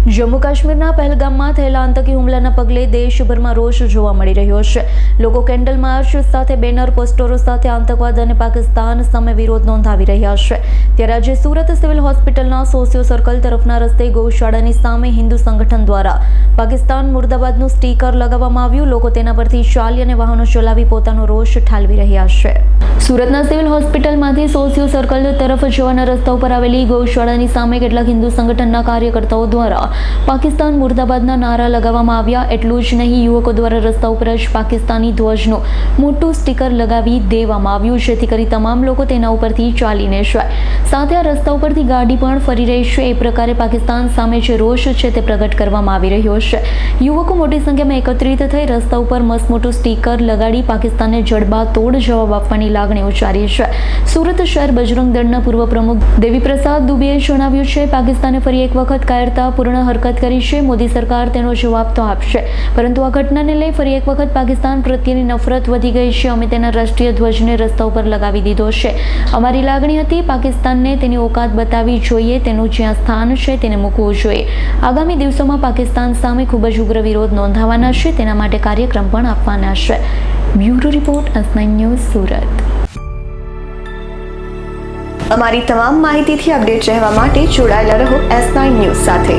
જમ્મુ કાશ્મીરના પહેલગામમાં થયેલા આતંકી હુમલાના પગલે દેશભરમાં રોષ જોવા મળી રહ્યો છે। લોકો કેન્ડલ માર્ચ સાથે બેનર પોસ્ટરો સાથે આતંકવાદ અને પાકિસ્તાન સામે વિરોધ નોંધાવી રહ્યા છે। ત્યારે આજે સુરત સિવિલ હોસ્પિટલના સોશિયો સર્કલ તરફના રસ્તે ગૌશાળાની સામે હિન્દુ સંગઠન દ્વારા પાકિસ્તાન મુર્દાબાદનું સ્ટીકર લગાવવામાં આવ્યું। લોકો તેના પરથી ચાલી અને વાહનો ચલાવી પોતાનો રોષ ઠાલવી રહ્યા છે। સુરતના સિવિલ હોસ્પિટલમાંથી સોશિયો સર્કલ તરફ જવાના રસ્તા ઉપર આવેલી ગૌશાળાની સામે કેટલાક હિન્દુ સંગઠનના કાર્યકર્તાઓ દ્વારા પાકિસ્તાન મુર્દાબાદના નારા લગાવવામાં આવ્યા। એટલું જ નહીં, યુવકો દ્વારા રસ્તા ઉપર જ પાકિસ્તાની ધ્વજનું મોટું સ્ટીકર લગાવી દેવામાં આવ્યું, જેથી કરી તમામ લોકો તેના ઉપરથી ચાલીને જાય। સાથે આ રસ્તા ઉપરથી ગાડી પણ ફરી રહી છે। એ પ્રકારે પાકિસ્તાન સામે જે રોષ છે તે પ્રગટ કરવામાં આવી રહ્યો છે। યુવકો મોટી સંખ્યામાં એકત્રિત થઈ રસ્તા ઉપર મસ્ત મોટું સ્ટીકર લગાડી પાકિસ્તાનને જડબાતોડ જવાબ આપવાની લાગણી ઉચ્ચારી છે। સુરત શહેર બજરંગ દળના પૂર્વ પ્રમુખ દેવીપ્રસાદ દુબેએ જણાવ્યું છે, પાકિસ્તાને ફરી એક વખત કાયરતાપૂર્ણ હરકત કરી છે। મોદી સરકાર તેનો જવાબ તો આપશે, પરંતુ આ ઘટનાને લઈ ફરી એક વખત પાકિસ્તાન પ્રત્યેની નફરત વધી ગઈ છે। અમે તેના રાષ્ટ્રીય ધ્વજને રસ્તા ઉપર લગાવી દીધો છે। અમારી લાગણી હતી પાકિસ્તાનને તેની ઓકાત બતાવવી જોઈએ, તેનું જ્યાં સ્થાન છે તેને મૂકવું જોઈએ। આગામી દિવસોમાં પાકિસ્તાન સામે ખૂબ જ ઉગ્ર વિરોધ નોંધાવાના છે, તેના માટે કાર્યક્રમ પણ આપવાના છે। Bureau report S9 news Surat. અમારી તમામ માહિતીથી અપડેટ રહેવા માટે જોડાયેલા રહો S9 ન્યૂઝ સાથે।